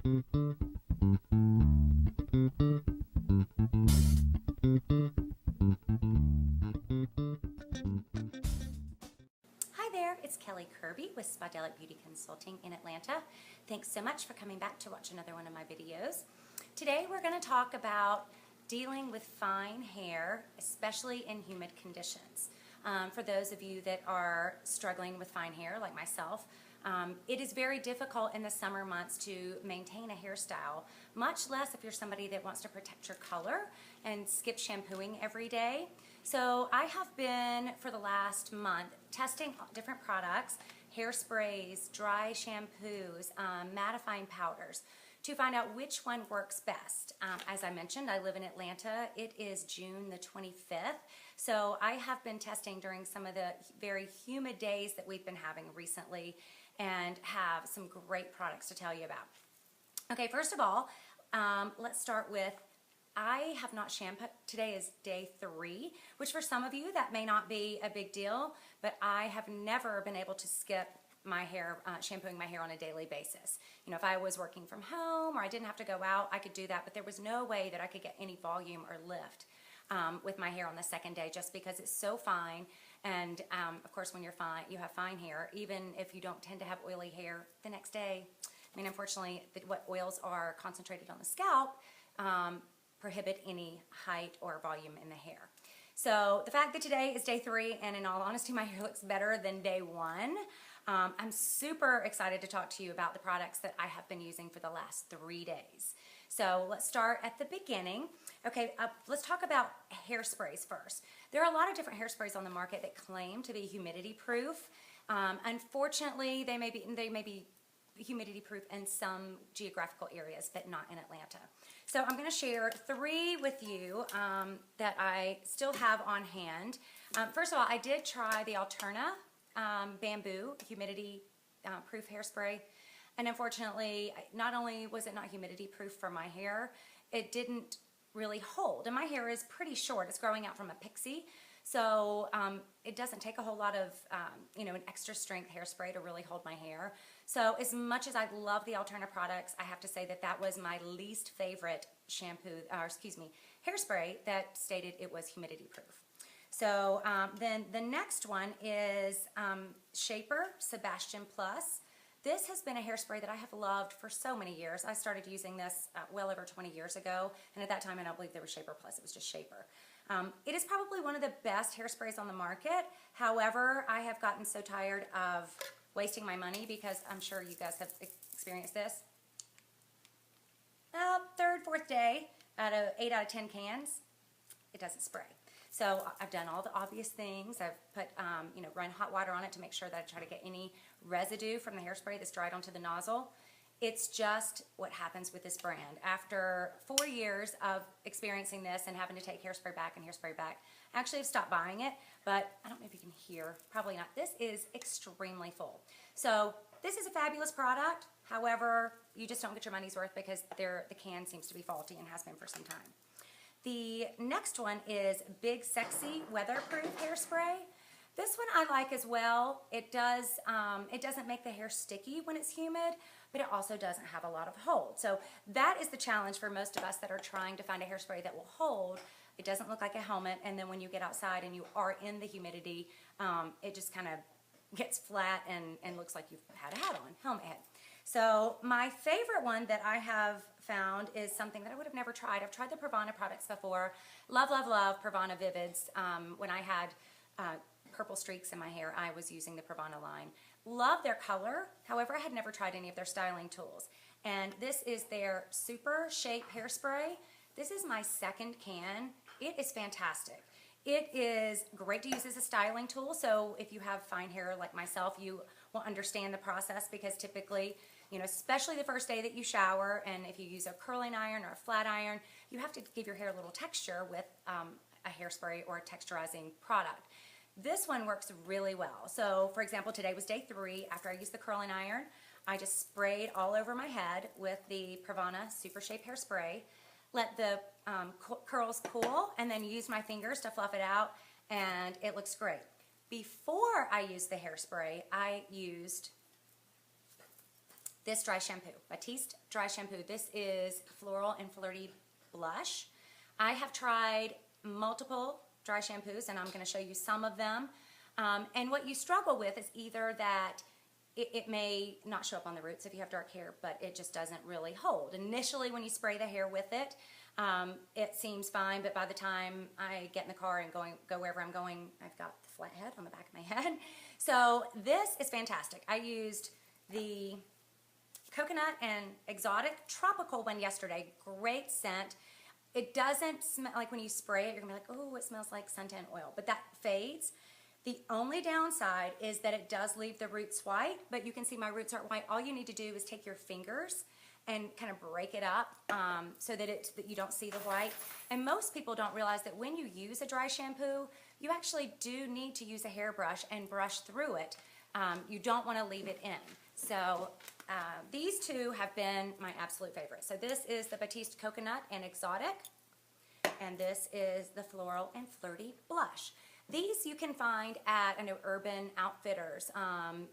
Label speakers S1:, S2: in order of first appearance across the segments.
S1: Hi there, it's Kelly Kirby with Spodelic Beauty Consulting in Atlanta. Thanks so much for coming back to watch another one of my videos. Today we're going to talk about dealing with fine hair, especially in humid conditions. For those of you that are struggling with fine hair like myself, it is very difficult in the summer months to maintain a hairstyle, much less if you're somebody that wants to protect your color and skip shampooing every day. So I have been, for the last month, testing different products, hairsprays, dry shampoos, mattifying powders, to find out which one works best. As I mentioned, I live in Atlanta. It is June the 25th. So I have been testing during some of the very humid days that we've been having recently and have some great products to tell you about. Okay, first of all, let's start with, I have not shampooed. Today is day 3, which for some of you that may not be a big deal, but I have never been able to skip my hair, shampooing my hair on a daily basis. You know, if I was working from home or I didn't have to go out, I could do that, but there was no way that I could get any volume or lift with my hair on the second day, just because it's so fine. And of course, when you have fine hair, even if you don't tend to have oily hair the next day, I mean, unfortunately, what oils are concentrated on the scalp prohibit any height or volume in the hair. So the fact that today is day 3, and in all honesty, my hair looks better than day 1, I'm super excited to talk to you about the products that I have been using for the last 3 days. So let's start at the beginning. Okay, let's talk about hairsprays first. There are a lot of different hairsprays on the market that claim to be humidity proof. Unfortunately, they may be humidity proof in some geographical areas, but not in Atlanta. So I'm going to share 3 with you that I still have on hand. First of all, I did try the Alterna bamboo humidity proof hairspray, and unfortunately, not only was it not humidity proof for my hair, it didn't really hold. And my hair is pretty short. It's growing out from a pixie. So it doesn't take a whole lot of, an extra strength hairspray to really hold my hair. So as much as I love the Alterna products, I have to say that that was my least favorite hairspray that stated it was humidity proof. So then the next one is Shaper Sebastian Plus. This has been a hairspray that I have loved for so many years. I started using this well over 20 years ago, and at that time I don't believe there was Shaper Plus, it was just Shaper. It is probably one of the best hairsprays on the market. However, I have gotten so tired of wasting my money, because I'm sure you guys have experienced this. Well, 3rd, 4th day out of 8 out of 10 cans, it doesn't spray. So I've done all the obvious things. I've put, run hot water on it to make sure that I try to get any residue from the hairspray that's dried onto the nozzle. It's just what happens with this brand. After 4 years of experiencing this and having to take hairspray back and hairspray back, I actually have stopped buying it, but I don't know if you can hear, probably not. This is extremely full. So this is a fabulous product. However, you just don't get your money's worth, because the can seems to be faulty and has been for some time. The next one is Big Sexy Weatherproof Hairspray. This one I like as well. It doesn't make the hair sticky when it's humid, but it also doesn't have a lot of hold. So that is the challenge for most of us that are trying to find a hairspray that will hold. It doesn't look like a helmet, and then when you get outside and you are in the humidity, it just kind of gets flat and looks like you've had a hat on, helmet head. So my favorite one that I have found is something that I would have never tried. I've tried the Pravana products before. Love, love, love Pravana Vivids. When I had purple streaks in my hair, I was using the Pravana line. Love their color. However, I had never tried any of their styling tools. And this is their Super Shape Hairspray. This is my 2nd can. It is fantastic. It is great to use as a styling tool. So if you have fine hair like myself, you will understand the process, because typically, especially the first day that you shower, and if you use a curling iron or a flat iron, you have to give your hair a little texture with a hairspray or a texturizing product. This one works really well. So for example, today was day 3 after I used the curling iron. I just sprayed all over my head with the Pravana Super Shape Hairspray, let the curls cool, and then used my fingers to fluff it out, and it looks great. Before I used the hairspray, I used this dry shampoo, Batiste dry shampoo. This is Floral and Flirty Blush. I have tried multiple dry shampoos, and I'm going to show you some of them. And what you struggle with is either that it may not show up on the roots if you have dark hair, but it just doesn't really hold. Initially, when you spray the hair with it, it seems fine, but by the time I get in the car and go wherever I'm going, I've got the flat head on the back of my head. So this is fantastic. I used the coconut and exotic tropical one yesterday. Great scent. It doesn't smell like when you spray it, you're gonna be like, oh, it smells like suntan oil, but that fades. The only downside is that it does leave the roots white, but you can see my roots aren't white. All you need to do is take your fingers and kind of break it up so that you don't see the white. And most people don't realize that when you use a dry shampoo, you actually do need to use a hairbrush and brush through it. You don't want to leave it in. So these two have been my absolute favorite. So this is the Batiste Coconut and Exotic, and this is the Floral and Flirty Blush. These you can find at, I know, Urban Outfitters,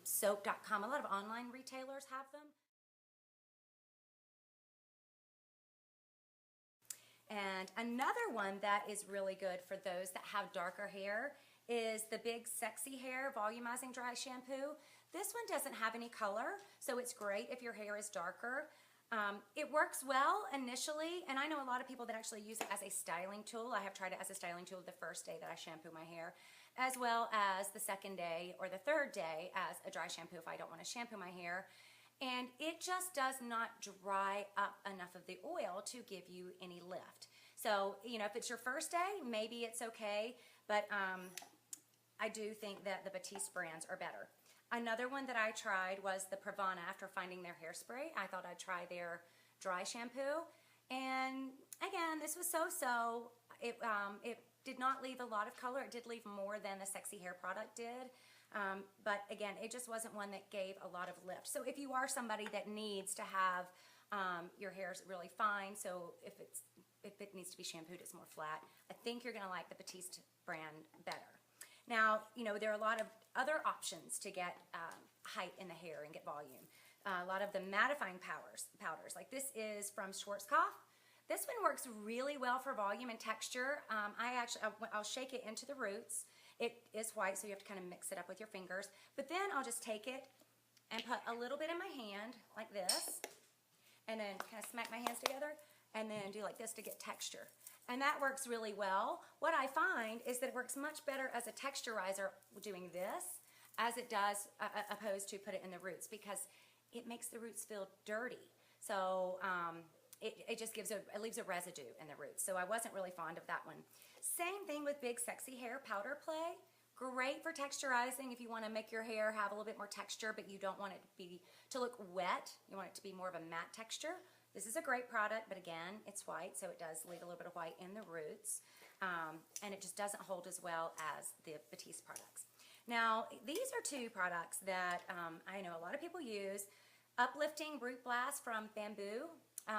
S1: soap.com. A lot of online retailers have them. And another one that is really good for those that have darker hair is the Big Sexy Hair Volumizing Dry Shampoo. This one doesn't have any color, so it's great if your hair is darker. It works well initially, and I know a lot of people that actually use it as a styling tool. I have tried it as a styling tool the first day that I shampoo my hair, as well as the second day or the third day as a dry shampoo if I don't want to shampoo my hair. And it just does not dry up enough of the oil to give you any lift. So, you know, if it's your first day, maybe it's okay, but I do think that the Batiste brands are better. Another one that I tried was the Pravana. After finding their hairspray, I thought I'd try their dry shampoo. And again, this was so-so. It did not leave a lot of color. It did leave more than the Sexy Hair product did. But again, it just wasn't one that gave a lot of lift. So if you are somebody that needs to have your hair really fine, so if it needs to be shampooed, it's more flat, I think you're going to like the Batiste brand better. Now, you know, there are a lot of other options to get height in the hair and get volume. A lot of the mattifying powders, like this is from Schwarzkopf. This one works really well for volume and texture. I'll shake it into the roots. It is white, so you have to kind of mix it up with your fingers. But then I'll just take it and put a little bit in my hand, like this, and then kind of smack my hands together, and then do like this to get texture. And that works really well. What I find is that it works much better as a texturizer doing this as it does opposed to put it in the roots, because it makes the roots feel dirty. So it just leaves a residue in the roots. So I wasn't really fond of that one. Same thing with Big Sexy Hair Powder Play. Great for texturizing if you want to make your hair have a little bit more texture, but you don't want it to look wet. You want it to be more of a matte texture. This is a great product, but again, it's white, so it does leave a little bit of white in the roots, and it just doesn't hold as well as the Batiste products. Now, these are two products that I know a lot of people use. Uplifting Root Blast from Bamboo,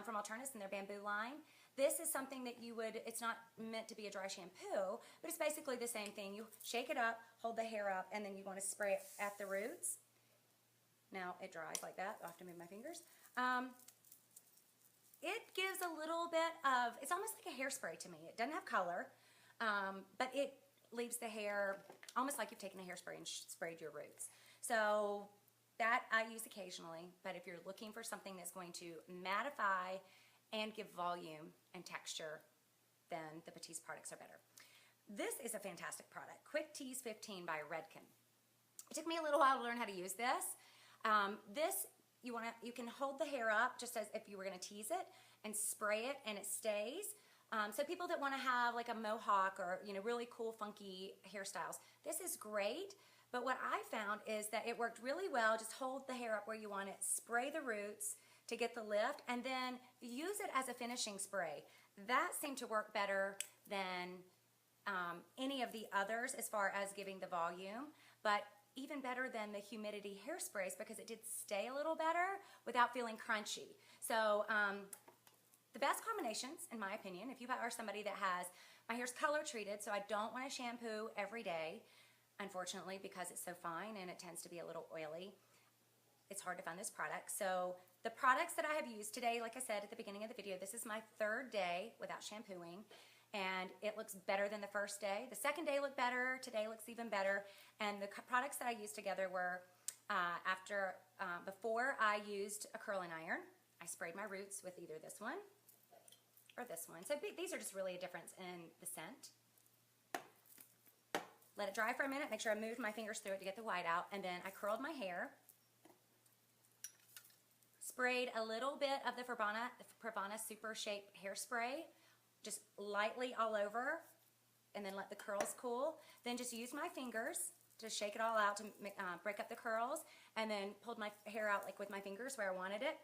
S1: from Alternus in their Bamboo line. This is something that it's not meant to be a dry shampoo, but it's basically the same thing. You shake it up, hold the hair up, and then you want to spray it at the roots. Now, it dries like that. I'll have to move my fingers. It gives a little bit of, it's almost like a hairspray to me. It doesn't have color, but it leaves the hair almost like you've taken a hairspray and sprayed your roots. So that I use occasionally, but if you're looking for something that's going to mattify and give volume and texture, then the Batiste products are better. This is a fantastic product, Quick Tease 15 by Redken. It took me a little while to learn how to use this. You can hold the hair up just as if you were going to tease it and spray it, and it stays. So people that want to have like a mohawk or really cool funky hairstyles, this is great. But what I found is that it worked really well. Just hold the hair up where you want it, spray the roots to get the lift, and then use it as a finishing spray. That seemed to work better than any of the others as far as giving the volume, but even better than the humidity hairsprays because it did stay a little better without feeling crunchy. So the best combinations, in my opinion, if you are somebody that has, my hair's color treated, so I don't want to shampoo every day, unfortunately, because it's so fine and it tends to be a little oily. it's hard to find this product. So the products that I have used today, like I said at the beginning of the video, this is my third day without shampooing, and it looks better than the first day. The second day looked better, today looks even better, and the products that I used together were before I used a curling iron. I sprayed my roots with either this one or this one. So these are just really a difference in the scent. Let it dry for a minute, make sure I moved my fingers through it to get the white out, and then I curled my hair. Sprayed a little bit of the Pravana Super Shape Hairspray, just lightly all over, and then let the curls cool. Then just used my fingers to shake it all out to break up the curls, and then pulled my hair out like with my fingers where I wanted it.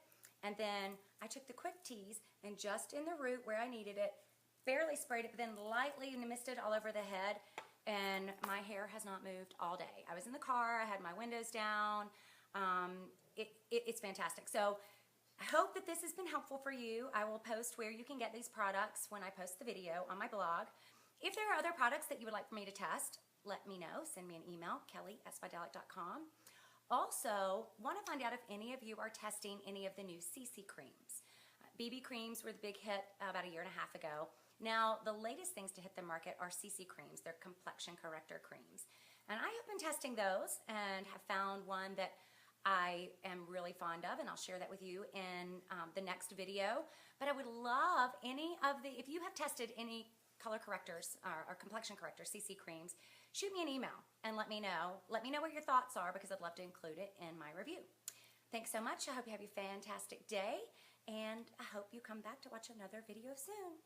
S1: And then I took the Quick Tease and just in the root where I needed it, barely sprayed it, but then lightly misted all over the head, and my hair has not moved all day. I was in the car, I had my windows down. It's fantastic. So I hope that this has been helpful for you. I will post where you can get these products when I post the video on my blog. If there are other products that you would like for me to test, let me know. Send me an email, kelly@spidelic.com. Also, want to find out if any of you are testing any of the new CC creams. BB creams were the big hit about a year and a half ago. Now, the latest things to hit the market are CC creams. They're complexion corrector creams. And I have been testing those and have found one that I am really fond of, and I'll share that with you in the next video. But I would love if you have tested any color correctors or complexion correctors, CC creams, shoot me an email and let me know. Let me know what your thoughts are, because I'd love to include it in my review. Thanks so much. I hope you have a fantastic day, and I hope you come back to watch another video soon.